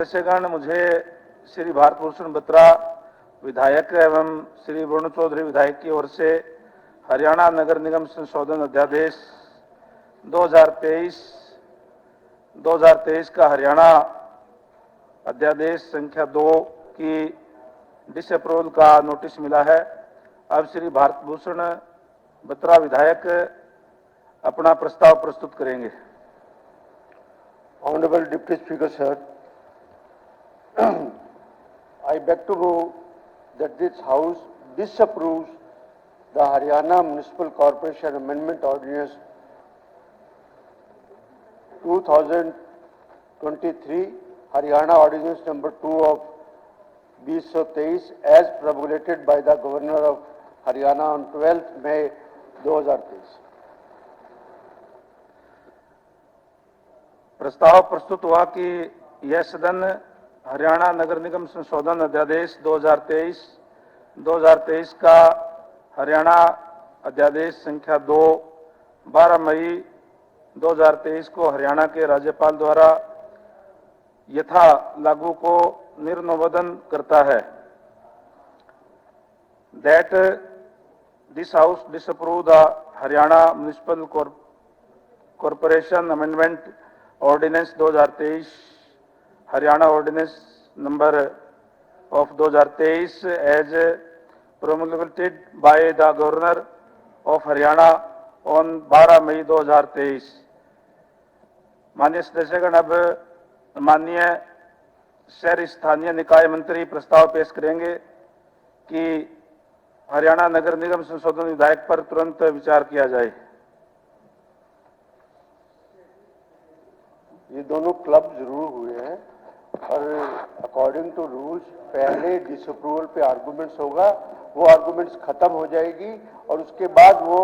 सदस्यगण, मुझे श्री भारत भूषण बत्रा विधायक एवं श्री वरुण चौधरी विधायक की ओर से हरियाणा नगर निगम संशोधन अध्यादेश 2023 का हरियाणा अध्यादेश संख्या 2 की डिसअप्रूवल का नोटिस मिला है। अब श्री भारत भूषण बत्रा विधायक अपना प्रस्ताव प्रस्तुत करेंगे। Honorable Deputy Speaker, sir, I beg to know that this House disapproves the Haryana Municipal Corporation Amendment Ordinance 2023, Haryana Ordinance number 2 of 2023 as promulgated by the Governor of Haryana on 12th May 2023. प्रस्ताव प्रस्तुत हुआ कि यह सदन हरियाणा नगर निगम संशोधन अध्यादेश 2023 का हरियाणा अध्यादेश संख्या 2 12 मई 2023 को हरियाणा के राज्यपाल द्वारा यथा लागू को निर्नुमोदन करता है। That this House disapprove the Haryana Municipal Corporation Amendment Ordinance 2023, Haryana Ordinance number of 2023 as promulgated by the Governor of Haryana on 12 मई 2023। माननीय सदस्यगण, अब माननीय शहरी स्थानीय निकाय मंत्री प्रस्ताव पेश करेंगे कि हरियाणा नगर निगम संशोधन विधेयक पर तुरंत विचार किया जाए। ये दोनों क्लब जरूर हुए हैं और अकॉर्डिंग टू रूल्स पहले डिसअप्रूवल पे आर्गुमेंट्स होगा, वो आर्गुमेंट्स खत्म हो जाएगी और उसके बाद वो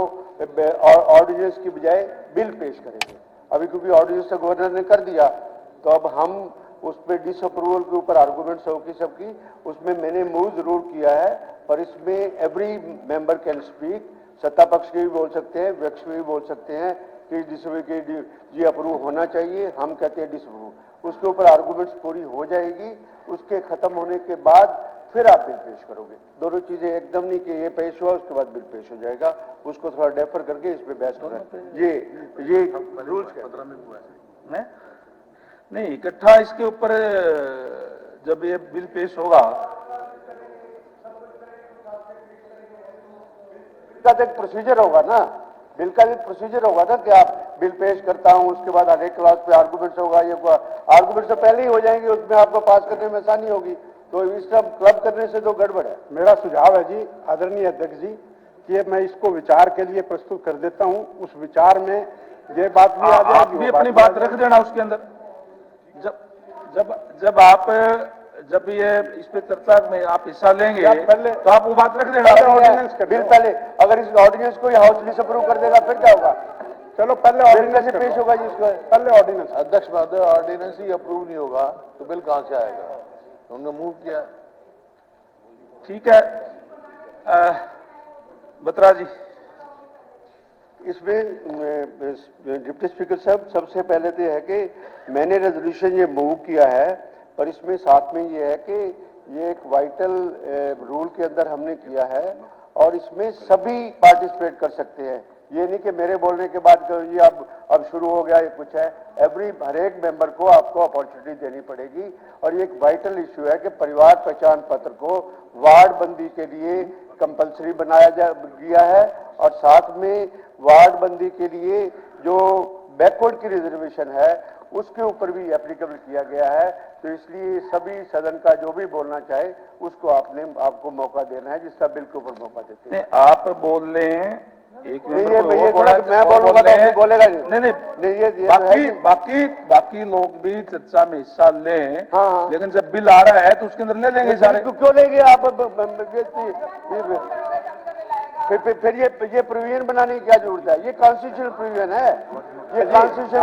ऑर्डिनेंस की बजाय बिल पेश करेंगे। अभी क्योंकि ऑर्डिनेंस तो गवर्नर ने कर दिया, तो अब हम उस पर डिसअप्रूवल के ऊपर आर्गुमेंट्स होगी सबकी, उसमें मैंने मूव जरूर किया है, पर इसमें एवरी मेंबर कैन स्पीक, सत्ता पक्ष के भी बोल सकते हैं, विपक्ष के भी बोल सकते हैं कि जी अप्रूव होना चाहिए, हम कहते हैं डिसअप्रूव। उसके ऊपर आर्गुमेंट्स पूरी हो जाएगी, उसके खत्म होने के बाद फिर आप बिल पेश करोगे। दोनों चीजें एकदम नहीं कि ये पेश हुआ उसके बाद बिल पेश हो जाएगा, उसको थोड़ा डेफर करके इस पे बहस करना। ये रूल्स नहीं, इकट्ठा इसके ऊपर जब ये बिल पेश होगा का एक प्रोसीजर होगा ना, बिल का एक प्रोसीजर होगा ना कि आप बिल पेश करता हूं, उसके बाद आगे क्लास पे आर्गुमेंट्स होगा, ये आर्गुमेंट्स तो पहले ही हो जाएंगे, उसमें आपको पास करने में आसानी होगी, तो इस सब क्लब करने से तो गड़बड़ है। मेरा सुझाव है जी, आदरणीय अध्यक्ष जी, कि मैं इसको विचार के लिए प्रस्तुत कर देता हूं। उस विचार में ये बात भी आ जाएगी, आप भी अपनी बात रख देना उसके अंदर। जब ये इस पे चर्चा में आप हिस्सा लेंगे तो आप वो बात रख देना। ऑर्डिनेंस का बिल पहले, अगर इस ऑर्डिनेंस को हाउस डिसअप्रूव कर देगा फिर क्या होगा? चलो पहले ऑर्डिनेंस पेश होगा जिसको पहले ऑर्डिनेंस। अध्यक्ष महोदय, ऑर्डिनेंस ही अप्रूव नहीं होगा तो बिल कहां से आएगा? उन्होंने मूव किया। ठीक है बत्रा जी। इसमें डिप्टी स्पीकर साहब, सबसे पहले तो है कि मैंने रेजोल्यूशन ये मूव किया है, पर इसमें साथ में ये है कि ये एक वाइटल रूल के अंदर हमने किया है और इसमें सभी पार्टिसिपेट कर सकते हैं। ये नहीं कि मेरे बोलने के बाद ये अब शुरू हो गया, ये कुछ है। हर एक मेंबर को आपको अपॉर्चुनिटी देनी पड़ेगी और ये एक वाइटल इश्यू है कि परिवार पहचान पत्र को वार्ड बंदी के लिए कंपलसरी बनाया गया है और साथ में वार्ड बंदी के लिए जो बैकवर्ड की रिजर्वेशन है उसके ऊपर भी एप्लीकेबल किया गया है। तो इसलिए सभी सदन का जो भी बोलना चाहे उसको आपको मौका देना है, जिसका बिल के ऊपर मौका देते हैं। आप बोल लें, एक मैं बोलूंगा तो बोलेगा नहीं, बाकी लोग भी चर्चा में हिस्सा लें। हाँ। लेकिन जब बिल आ रहा है तो उसके अंदर ले लेंगे सारे। क्यों लेंगे आप? फिर ये प्रोविजन बनाने की क्या जरूरत है? ये कॉन्स्टिट्यूशनल प्रोविजन है, ये कॉन्स्टिट्यूशन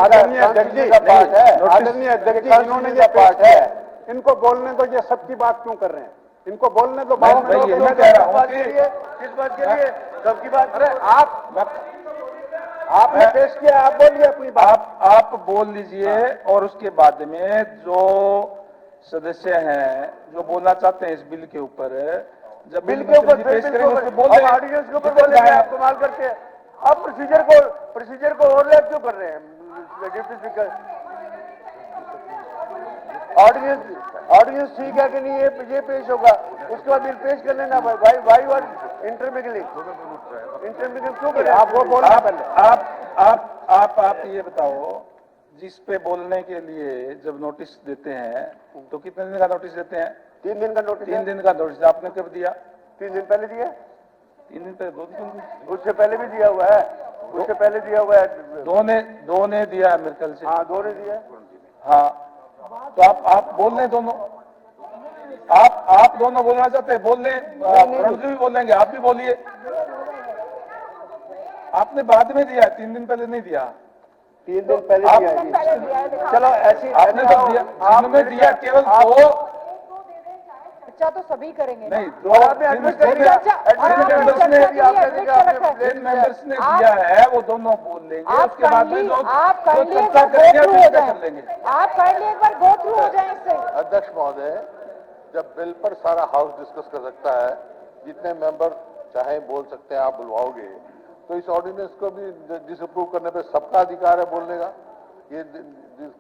का पार्ट है। आदरणीय अध्यक्ष जी, इन्होंने ये पार्ट है, इनको बोलने दो। ये सबकी बात क्यों कर रहे हैं? इनको बोलने दो। किस बात के लिए सबकी बात? अरे आपने पेश किया, आप बोलिए अपनी बात। आप बोल लीजिए और उसके बाद में जो सदस्य हैं जो बोलना चाहते हैं इस बिल के ऊपर, जब बिल के ऊपर पेश करेंगे बिल उस के पे बोल ऊपर दें। ऑर्डिनेंस के ऊपर बोलेंगे आप कमाल करके। आप प्रोसीजर को ओवरलैप क्यों कर रहे हैं डिप्टी स्पीकर? ऑर्डिनेंस ठीक है कि नहीं ये पेश होगा, उसके बाद बिल पेश कर लेना। भाई वर इंटरमिंगलिंग क्यों कर रहे हैं? आप वो बोलना पहले। आप ये बताओ, जिस पे बोलने के लिए जब नोटिस देते हैं तो कितने दिन का नोटिस देते हैं? 3 दिन का नोटिस। 3 दिन का नोटिस आपने कब दिया? 3 दिन पहले दिया। 3 दिन पहले, 2 दिन? उससे पहले भी दिया हुआ है, उससे पहले दिया हुआ है। दो ने दिया मेरे ख्याल से। हाँ 2 ने दिया। हाँ, तो आप बोल लें दोनों। आप दोनों बोलना चाहते हैं, बोल लें। रणजी भी बोलेंगे, आप भी बोलिए। आपने बाद में दिया, 3 दिन पहले नहीं दिया। 3 दिन पहले दिया जी। चलो ऐसी आपने तो दिया, जिन्होंने दिया केवल 2। अच्छा तो सभी करेंगे ना? नहीं, 2 जिन मेंबर्स ने दिया है वो दोनों बोल लेंगे, आप उसके बाद में काइंडली लोग आप काइंडली एक चर्चा बार करेंगे गो थ्रू और हो चर्चा कर जाए, लेंगे। आप काइंडली एक बार गो थ्रू हो जाए इससे। अध्यक्ष महोदय, जब बिल पर सारा हाउस डिस्कस कर सकता है, जितने मेंबर चाहे बोल सकते हैं, आप बुलवाओगे तो इस ऑर्डिनेंस को भी डिसअप्रूव करने पे सबका अधिकार है बोलने का। ये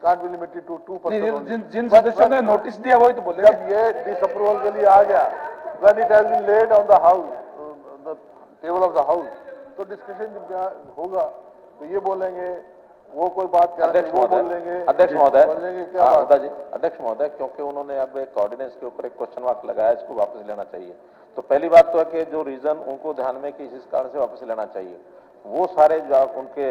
कांट बी लिमिटेड टू 2%। जिन सदस्यों ने नोटिस दिया वही तो बोलेंगे। जब ये डिसअप्रूवल के लिए आ गया, when it has been laid on the house, the table of the house, तो डिस्कशन होगा तो ये बोलेंगे, वो कोई बात कह रहे हैं वो बोल लेंगे। अध्यक्ष महोदय, बोलेंगे क्या बात? दादाजी, अध्यक्ष महोदय, क्योंकि उन्होंने अब एक ऑर्डिनेंस के ऊपर एक क्वेश्चन मार्क लगाया, इसको वापस लेना चाहिए। तो पहली बात तो है कि जो रीजन उनको ध्यान में कि इस कारण से वापस लेना चाहिए, वो सारे जवाब उनके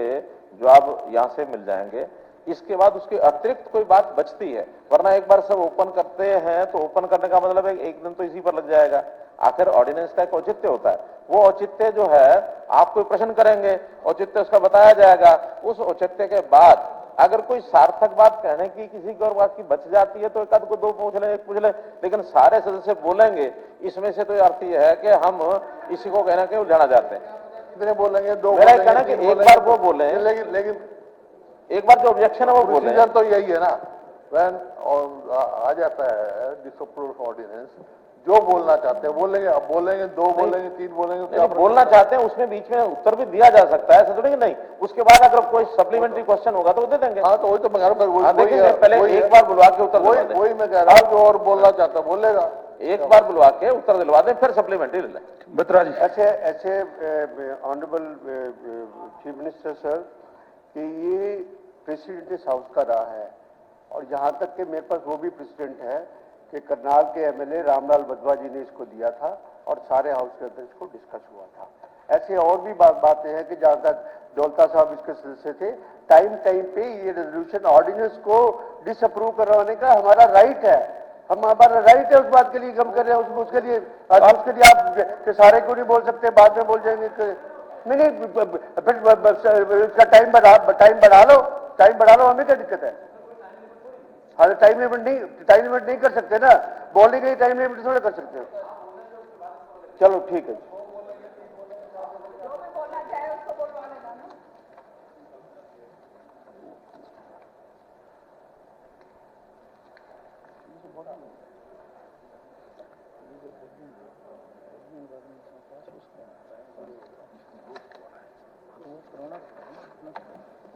जवाब यहाँ से मिल जाएंगे। इसके बाद उसके अतिरिक्त कोई बात बचती है, वरना एक बार सब ओपन करते हैं तो ओपन करने का मतलब है एक दिन तो इसी पर लग जाएगा। आखिर ऑर्डिनेंस का एक औचित्य होता है, वो औचित्य जो है आप कोई प्रश्न करेंगे, औचित्य उसका बताया जाएगा। उस औचित्य के बाद अगर कोई सार्थक बात कहने की किसी की और बात की बच जाती है तो एक आध को 2 पूछ ले, 1 पूछ ले, लेकिन सारे सदस्य बोलेंगे, इसमें से तो अर्थ यह है कि हम इसी को कहना कि उलझाना चाहते हैं। कितने बोलेंगे? 2 मेरा कहना कि एक बार वो बोले, लेकिन एक बार जो ऑब्जेक्शन है वो बोले। प्रोसीजर तो यही है ना, वैन आ जाता है डिसअप्रूव ऑर्डिनेंस, जो बोलना चाहते हैं बोलेंगे। अब बोलेंगे 2 बोलेंगे 3 बोलेंगे, नहीं, बोलना चाहते हैं उसमें बीच में उत्तर भी दिया जा सकता है, समझेंगे नहीं। उसके बाद अगर कोई सप्लीमेंट्री क्वेश्चन होगा तो वो दे देंगे। हाँ तो वही तो मैं कह रहा हूँ, पहले एक बार बुलवा के उत्तर दिलवा दें। वही मैं कह रहा हूँ, जो और बोलना चाहता बोलेगा, एक बार बुलवा के उत्तर दिलवा दें, फिर सप्लीमेंट्री ले लें। बत्रा जी। ऐसे ऑनरेबल चीफ मिनिस्टर सर कि ये प्रेसिडेंट इस हाउस का रहा है, और यहाँ तक कि मेरे पास वो भी प्रेसिडेंट है कि करनाल के एमएलए रामलाल बधवा जी ने इसको दिया था और सारे हाउस के अंदर इसको डिस्कस हुआ था। ऐसे और भी बातें हैं कि जहाँ तक दौलता साहब इसके सदस्य थे, टाइम पे ये रेजोल्यूशन ऑर्डिनेंस को डिसअप्रूव करवाने का हमारा राइट है, हमारा राइट है। उस बात के लिए हम कर रहे हैं, उसके लिए आप सारे को नहीं बोल सकते, बाद में बोल जाएंगे नहीं फिर इसका टाइम बढ़ा लो, हमें क्या दिक्कत है? हाँ टाइम लिमिट नहीं कर सकते ना, बोलने के लिए टाइम लिमिट थोड़ा कर सकते हो। चलो ठीक है।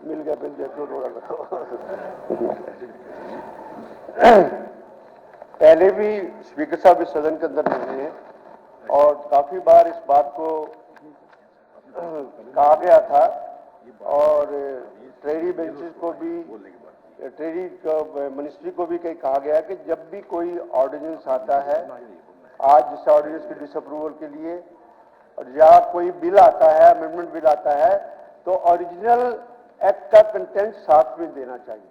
मिल गया पहले भी स्पीकर साहब इस सदन के अंदर नहीं है और काफी बार इस बात को कहा गया था, और ट्रेडी बेंचेस को भी, ट्रेडी मिनिस्ट्री को भी कहीं कहा गया कि जब भी कोई ऑर्डिनेंस आता है, आज जिस ऑर्डिनेंस के डिसअप्रूवल के लिए, या कोई बिल आता है, अमेंडमेंट बिल आता है, तो ओरिजिनल एक्ट का कंटेंट साथ में देना चाहिए।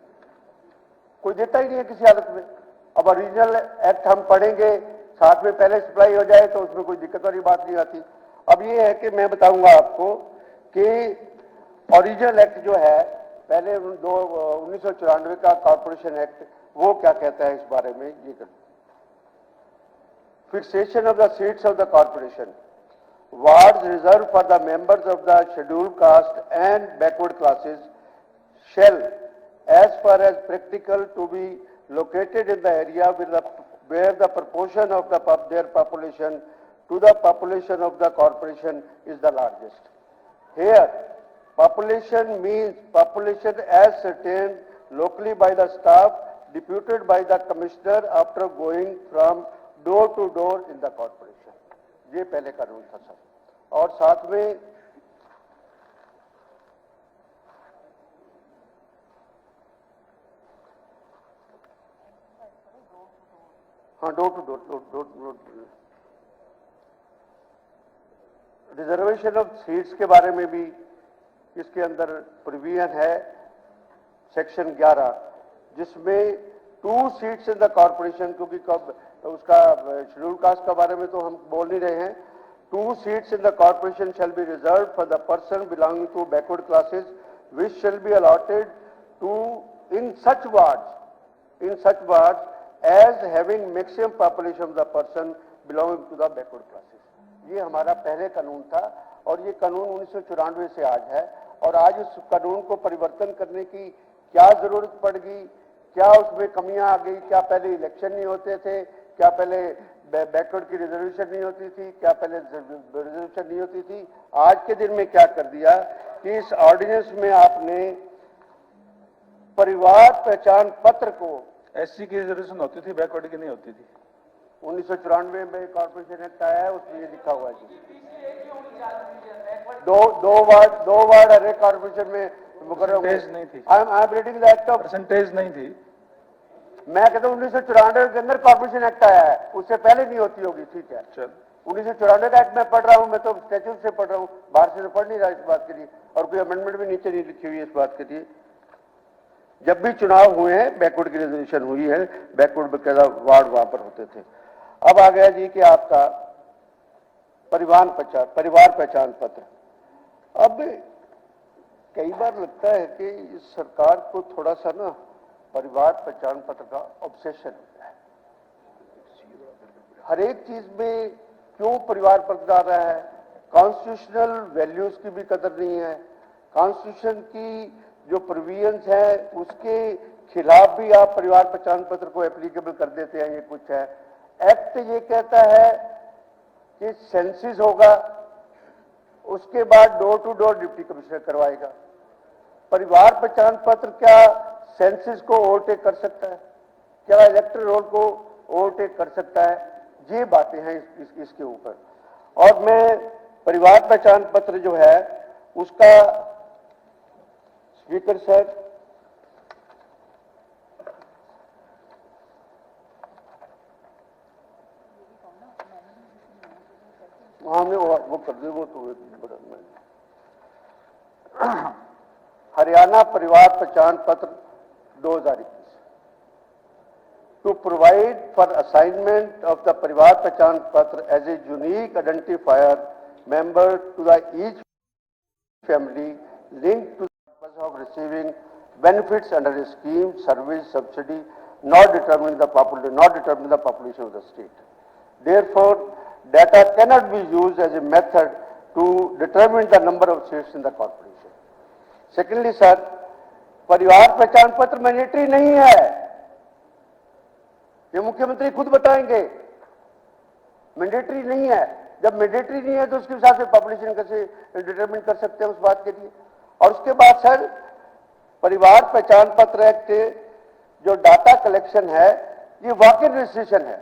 कोई देता ही नहीं है किसी हालत में। अब ओरिजिनल एक्ट हम पढ़ेंगे, साथ में पहले सप्लाई हो जाए तो उसमें कोई दिक्कत वाली बात नहीं आती। अब ये है कि मैं बताऊंगा आपको कि ओरिजिनल एक्ट जो है, पहले 1994 का कॉर्पोरेशन एक्ट, वो क्या कहता है इस बारे में, ये कर fixation of the seats of the corporation, wards reserved for the members of the scheduled caste and backward classes shall, as far as practical, to be located in the area where the proportion of their population to the population of the corporation is the largest. Here, population means population as ascertained locally by the staff deputed by the commissioner after going from door to door in the corporation. ये पहले कानून था sir, और साथ में हाँ door to door reservation of seats के बारे में भी इसके अंदर प्रोविजन है सेक्शन 11, जिसमें 2 सीट्स इन द कॉर्पोरेशन, क्योंकि कब उसका शेड्यूल कास्ट के बारे में तो हम बोल नहीं रहे हैं, 2 seats in the corporation shall be reserve for the person belonging to backward classes which shall be allotted to in such wards as having maximum population of the person belonging to the backward classes. ये हमारा पहले कानून था और ये कानून 1994 से आज है, और आज इस कानून को परिवर्तन करने की क्या जरूरत पड़ गई, क्या उसमें कमियां आ गई, क्या पहले इलेक्शन नहीं होते थे, क्या पहले बैकवर्ड की रिजर्वेशन नहीं होती थी, क्या पहले रिजर्वेशन नहीं होती थी। आज के दिन में क्या कर दिया कि इस ऑर्डिनेंस में आपने परिवार पहचान पत्र को, एससी की रिजर्वेशन होती थी, बैकवर्ड की नहीं होती थी। 1994 में कॉर्पोरेशन एक्ट आया है, उसमें ये लिखा हुआ है जी। दो वार्ड हर एक कॉर्पोरेशन में परसेंटेज नहीं थी। I am reading the act of, percentage नहीं थी। मैं कहता हूँ 1994 के अंदर कॉर्पोरेशन एक्ट आया है, उससे पहले नहीं होती होगी, ठीक है। चल 1994 का एक्ट मैं पढ़ रहा हूँ, मैं तो स्टैट्यूट से पढ़ रहा हूँ, बाहर से तो पढ़ नहीं रहा इस बात के लिए, और कोई अमेंडमेंट भी नीचे नहीं लिखी हुई है इस बात के लिए। जब भी चुनाव हुए हैं बैकवर्ड की रिजर्वेशन हुई है, बैकवर्ड बकायदा वार्ड वहां पर होते थे। अब आ गया जी कि आपका परिवार पहचान पत्र। अब कई बार लगता है कि इस सरकार को थोड़ा सा ना परिवार पहचान पत्र का ऑब्सेशन होता है। हर एक चीज में क्यों परिवार पत्र आ रहा है? कॉन्स्टिट्यूशनल वैल्यूज की भी कदर नहीं है, कॉन्स्टिट्यूशन की जो प्रोविजंस है उसके खिलाफ भी आप परिवार पहचान पत्र को एप्लीकेबल कर देते हैं। ये कुछ है, एक्ट ये कहता है कि सेंसिस होगा, उसके बाद door to door deputy commissioner करवाएगा। परिवार पहचान पत्र क्या सेंसिस को ओवरटेक कर सकता है? क्या इलेक्टोरल रोल को ओवरटेक कर सकता है? ये बातें हैं इसके ऊपर। और मैं परिवार पहचान पत्र जो है उसका स्पीकर सर, हमने वो कर दिया, वो तो बड़ा हरियाणा परिवार Pehchan Patra 2021 to provide for assignment of the Parivar Pehchan Patra as a unique identifier member to the each family link to of receiving benefits under a scheme, service, subsidy, not determining the population of the state. Therefore, data cannot be used as a method to determine the number of seats in the corporation. Secondly, sir, परिवार पहचान पत्र mandatory नहीं है, ये मुख्यमंत्री खुद बताएंगे। Mandatory नहीं है, जब मैंडेटरी नहीं है तो उसके हिसाब से पॉपुलेशन कैसे डिटरमिन कर सकते हैं उस बात के लिए। और उसके बाद सर परिवार पहचान पत्र एक्ट जो डाटा कलेक्शन है ये वॉक-इन रजिस्ट्रेशन है,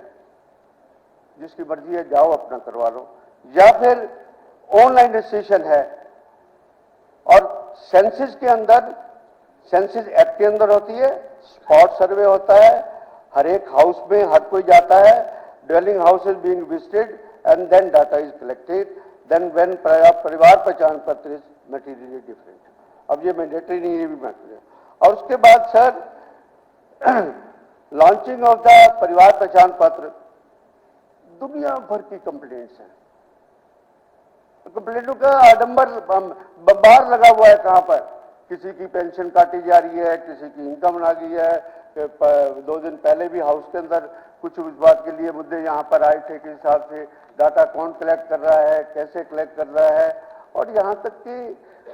जिसकी मर्जी है जाओ अपना करवा लो, या फिर ऑनलाइन रजिस्ट्रेशन है। और सेंसिस के अंदर, सेंसिस एक्ट के अंदर होती है, स्पॉट सर्वे होता है, हर एक हाउस में हर कोई जाता है, dwelling house is being visited and then data is collected, then when Parivar Pehchan पत्र इज मटेरियली डिफरेंट। अब ये मैंडेटरी नहीं, ये भी मैटर है। और उसके बाद sir launching of the Parivar Pehchan पत्र, दुनिया भर की कंप्लेंट्स हैं, कंप्लेंटों का आडंबर बाहर लगा हुआ है। कहां पर किसी की पेंशन काटी जा रही है, किसी की इनकम आ गई है। 2 दिन पहले भी हाउस के अंदर कुछ उस बात के लिए मुद्दे यहाँ पर आए थे कि हिसाब से डाटा कौन कलेक्ट कर रहा है, कैसे कलेक्ट कर रहा है। और यहाँ तक कि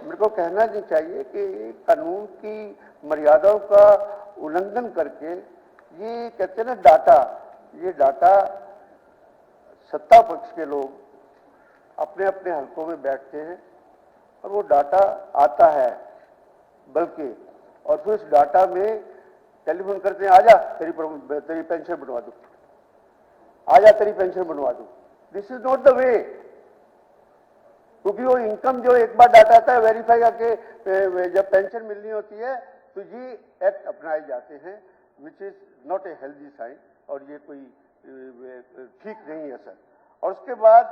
मेरे को कहना नहीं चाहिए कि कानून की मर्यादाओं का उल्लंघन करके ये कहते हैं ना डाटा, ये डाटा सत्ता पक्ष के लोग अपने अपने हलकों में बैठते हैं और वो डाटा आता है बल्कि, और फिर उस डाटा में टेलीफोन करते हैं, आजा तेरी पेंशन बनवा दूं, आजा तेरी पेंशन बनवा दूं। This is not the way, क्योंकि वो इनकम जो एक बार डाटा आता है वेरीफाई करके जब पेंशन मिलनी होती है तो ये एक्ट अपनाए जाते हैं, which is not a healthy sign, और ये कोई ठीक नहीं है सर। और उसके बाद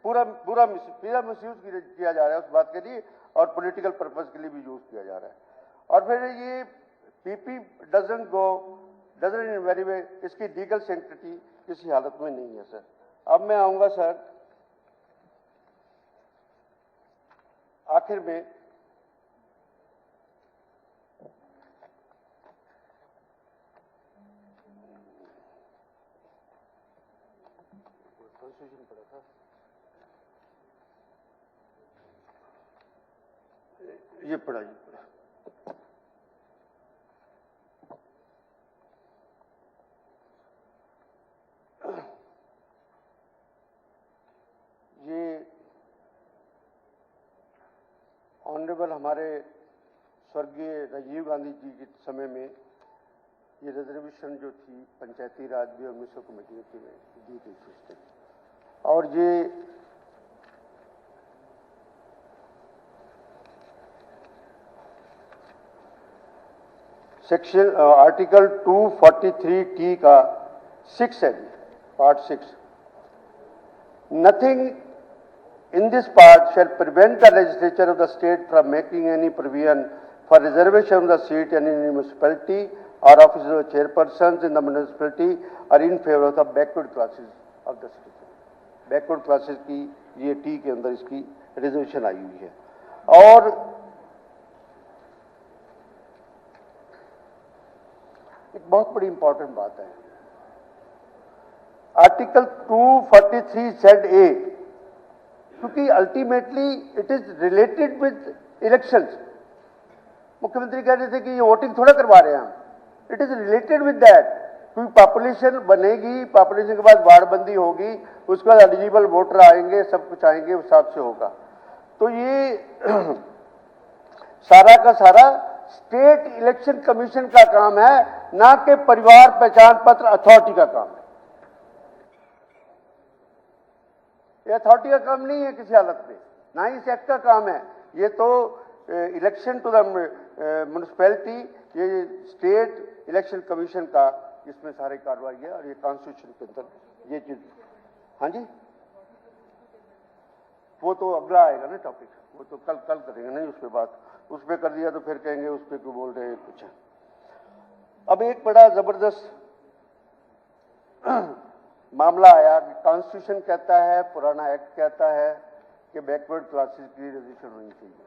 पूरा मिसयूज किया जा रहा है उस बात के लिए, और पॉलिटिकल पर्पस के लिए भी यूज किया जा रहा है। और फिर ये PP doesn't in very way, इसकी लीगल सेंटिटी किसी हालत में नहीं है सर। अब मैं आऊंगा सर आखिर में, कॉन्स्टिट्यूशन पढ़ा था, ये पढ़ा ये ऑनरेबल हमारे स्वर्गीय राजीव गांधी जी के समय में ये रिजर्वेशन जो थी पंचायती राज भी और म्यूनिसिपल कमेटियों की में दी गई थी, और ये सेक्शन आर्टिकल 243T का 6 है, part 6, nothing in this part shall prevent the legislature of the state from making any provision for reservation of the seat in any municipality or offices of chairpersons in the municipality or in favor of the backward classes of the citizen. Backward classes की ये T के अंदर इसकी reservation आई हुई है। और एक बहुत बड़ी इंपॉर्टेंट बात है, आर्टिकल 243 ZA, क्योंकि ultimately it is related with elections. मुख्यमंत्री कह रहे थे कि ये वोटिंग थोड़ा करवा रहे हैं हम, it is related with that, क्योंकि पॉपुलेशन बनेगी, पॉपुलेशन के बाद वार्डबंदी होगी, उसके बाद एलिजिबल वोटर आएंगे, सब कुछ आएंगे, उस हिसाब से होगा। तो ये सारा का सारा स्टेट इलेक्शन कमीशन का काम है, ना कि परिवार पहचान पत्र अथॉरिटी का काम है। ये अथॉरिटी का काम नहीं है किसी हालत में, ना ही इस एक्ट का काम है। ये तो इलेक्शन टू द म्युनिसिपैलिटी, ये स्टेट इलेक्शन कमीशन का इसमें सारी कार्रवाई है, और ये कॉन्स्टिट्यूशन के अंदर ये चीज। हाँ जी, वो तो अगला आएगा ना टॉपिक, वो तो कल करेंगे नहीं उस पर बात, उस पर कर दिया तो फिर कहेंगे उस पर क्यों बोल रहे हैं कुछ। अब एक बड़ा जबरदस्त मामला आया कि कॉन्स्टिट्यूशन कहता है, पुराना एक्ट कहता है कि बैकवर्ड क्लासेस की रिजर्वेशन होनी चाहिए।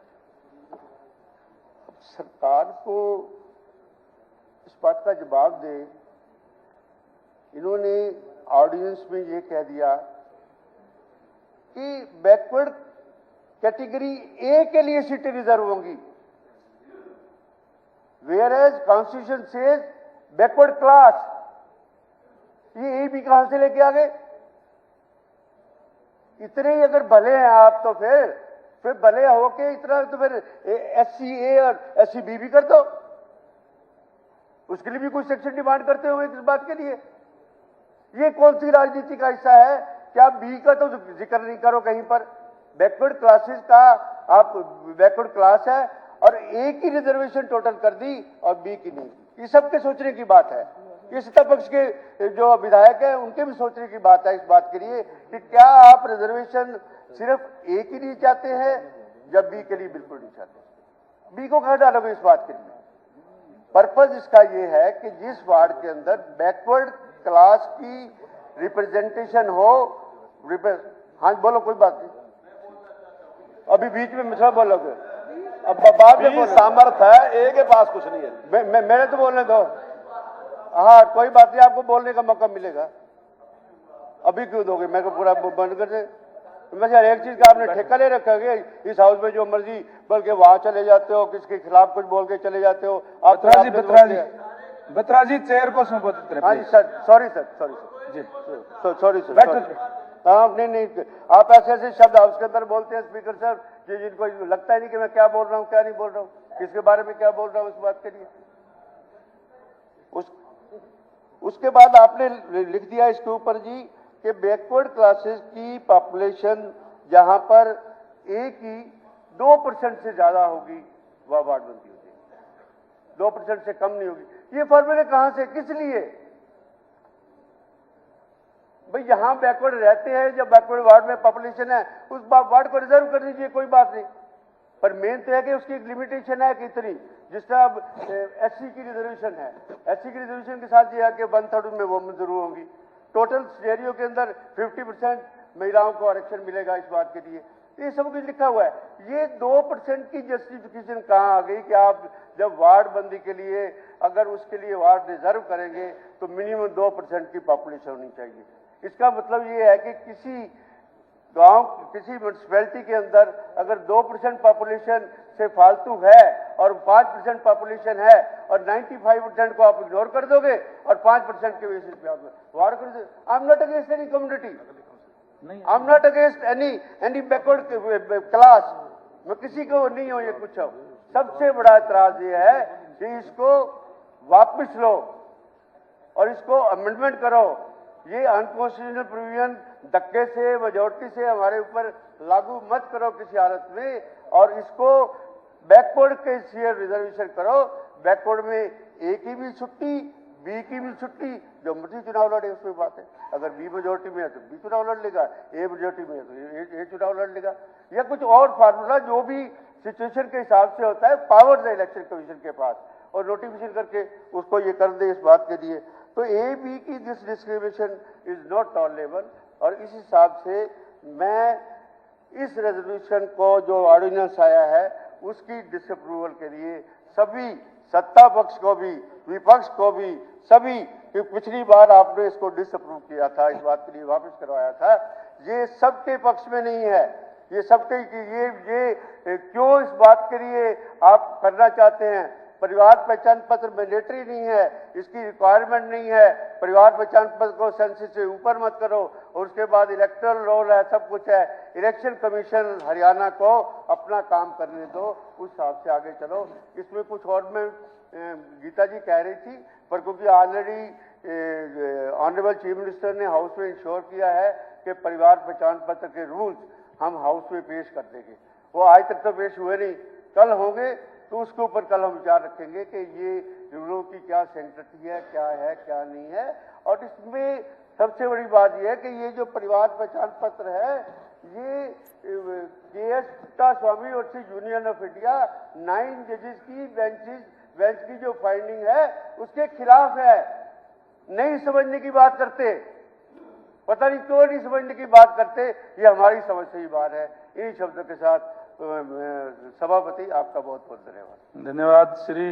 अब सरकार को इस बात का जवाब दे, इन्होंने ऑर्डिनेंस में ये कह दिया कि बैकवर्ड कैटेगरी ए के लिए सीटें रिजर्व होंगी, whereas constitution says backward class. ये ए भी कहां से लेके आ गए? इतने ही अगर भले हैं आप तो फिर भले होके इतना तो फिर SC A और SC B भी कर दो, उसके लिए भी कुछ सेक्शन डिमांड करते हुए इस बात के लिए। ये कौन सी राजनीति का हिस्सा है कि आप बी का तो जिक्र नहीं करो कहीं पर, बैकवर्ड क्लासेस का आप बैकवर्ड क्लास है और ए की रिजर्वेशन टोटल कर दी और बी की नहीं। ये सबके सोचने की बात है, ये सत्ता पक्ष के जो विधायक हैं उनके भी सोचने की बात है इस बात के लिए कि क्या आप रिजर्वेशन सिर्फ ए के लिए चाहते हैं या बी के लिए बिल्कुल नहीं चाहते। बी को कहां डालोगे इस बात के लिए? पर्पज इसका ये है कि जिस वार्ड के अंदर बैकवर्ड क्लास की रिप्रेजेंटेशन हो, हाँ बोलो कोई बात नहीं, अभी बीच में मिश्रा बोलोगे, अब बाद में सामर्थ है, ए के पास कुछ नहीं है। मेरे तो बोलने दो, हाँ कोई बात नहीं, आपको बोलने का मौका मिलेगा। अभी क्यों दोगे? मैं को पूरा बंद कर दे। वैसे हर एक चीज का आपने ठेका ले रखा है इस हाउस में, जो मर्जी बल्कि वहां चले जाते हो, किसके खिलाफ कुछ बोल के चले जाते हो। आप बत्रा जी चेयर को संबोधित हाँ जी सर, सॉरी सर जी सॉरी सर, बैठो sorry। हाँ नहीं, आप ऐसे ऐसे शब्द हाउस के अंदर बोलते हैं स्पीकर साहब कि जिनको लगता ही नहीं कि मैं क्या बोल रहा हूँ क्या नहीं बोल रहा हूँ, किसके बारे में क्या बोल रहा हूँ, इस बात के लिए। उसके बाद आपने लिख दिया इसके ऊपर जी कि बैकवर्ड क्लासेस की पॉपुलेशन जहां पर एक ही 2% से ज्यादा होगी वह वार्ड बनती होगी, 2% से कम नहीं होगी। ये फॉर्मूले कहां से, किस लिए? भाई यहां बैकवर्ड रहते हैं, जब बैकवर्ड वार्ड में पॉपुलेशन है उस वार्ड को रिजर्व कर दीजिए, कोई बात नहीं। पर मेन तो है कि उसकी एक लिमिटेशन है कि इतनी, जिस तरह अब एससी की रिजर्वेशन है, एससी की रिजर्वेशन के साथ ये है कि 1/3 में वो जरूर होंगी। टोटल सिनेरियो के अंदर 50% महिलाओं को आरक्षण मिलेगा इस बात के लिए, ये सब कुछ लिखा हुआ है। ये 2% की जस्टिफिकेशन कहाँ आ गई कि आप जब वार्ड बंदी के लिए अगर उसके लिए वार्ड रिजर्व करेंगे तो मिनिमम 2% की पॉपुलेशन होनी चाहिए। इसका मतलब ये है कि किसी गांव, किसी म्यूनिसिपैलिटी के अंदर अगर 2% पॉपुलेशन से फालतू है और 5% पॉपुलेशन है और 95% को आप इग्नोर कर दोगे और 5% के बेसिस पे आप वार्ड कर, I am not against any community, I am not against any backward class, मैं किसी को नहीं हूं ये कुछ हूं। सबसे बड़ा एतराज ये है कि इसको वापस लो और इसको अमेंडमेंट करो। ये अनकॉन्स्टिट्यूशनल प्रोविजन धक्के से, मेजोरिटी से हमारे ऊपर लागू मत करो किसी हालत में, और इसको बैकवर्ड के शेयर रिजर्वेशन करो। बैकवर्ड में ए की भी छुट्टी, बी की भी छुट्टी, जो मर्जी चुनाव लड़े उसमें बात है। अगर बी मेजोरिटी में है तो बी चुनाव लड़ लेगा, ए मेजोरिटी में है तो ए चुनाव लड़ लेगा, या कुछ और फार्मूला जो भी सिचुएशन के हिसाब से होता है, पावर है इलेक्शन कमीशन के पास, और नोटिफिकेशन करके उसको ये कर दे इस बात के लिए। तो ए बी की this discrimination is not tolerable, और इस हिसाब से मैं इस रेजोल्यूशन को जो ऑर्डिनेंस आया है उसकी डिसअप्रूवल के लिए सभी सत्ता पक्ष को भी, विपक्ष को भी, सभी, पिछली बार आपने इसको डिसअप्रूव किया था, इस बात के लिए वापस करवाया था, ये सबके पक्ष में नहीं है। ये सबके, ये क्यों इस बात के लिए आप करना चाहते हैं? परिवार पहचान पत्र मैंडेटरी नहीं है, इसकी रिक्वायरमेंट नहीं है। परिवार पहचान पत्र को सेंसस से ऊपर मत करो, और उसके बाद इलेक्टोरल रोल है, सब कुछ है। इलेक्शन कमीशन हरियाणा को अपना काम करने दो, उस हिसाब से आगे चलो। इसमें कुछ और मैं गीता जी कह रही थी, पर क्योंकि ऑलरेडी ऑनरेबल चीफ मिनिस्टर ने हाउस में इंश्योर किया है कि परिवार पहचान पत्र के रूल्स हम हाउस में पेश कर देंगे। वो आज तक तो पेश हुए नहीं, कल होंगे, तो उसके ऊपर कल हम विचार रखेंगे कि ये रूलों की क्या सेंसिटिविटी है, क्या नहीं है। और इसमें सबसे बड़ी बात यह है कि ये जो परिवार पहचान पत्र है, ये के.एस. स्वामी और यूनियन ऑफ इंडिया 9 जजेस की बेंच की जो फाइंडिंग है उसके खिलाफ है। नहीं समझने की बात करते, पता नहीं क्यों नहीं समझने की बात करते, ये हमारी समझ से ही बात है। इन शब्दों के साथ सभापति आपका बहुत बहुत धन्यवाद। धन्यवाद श्री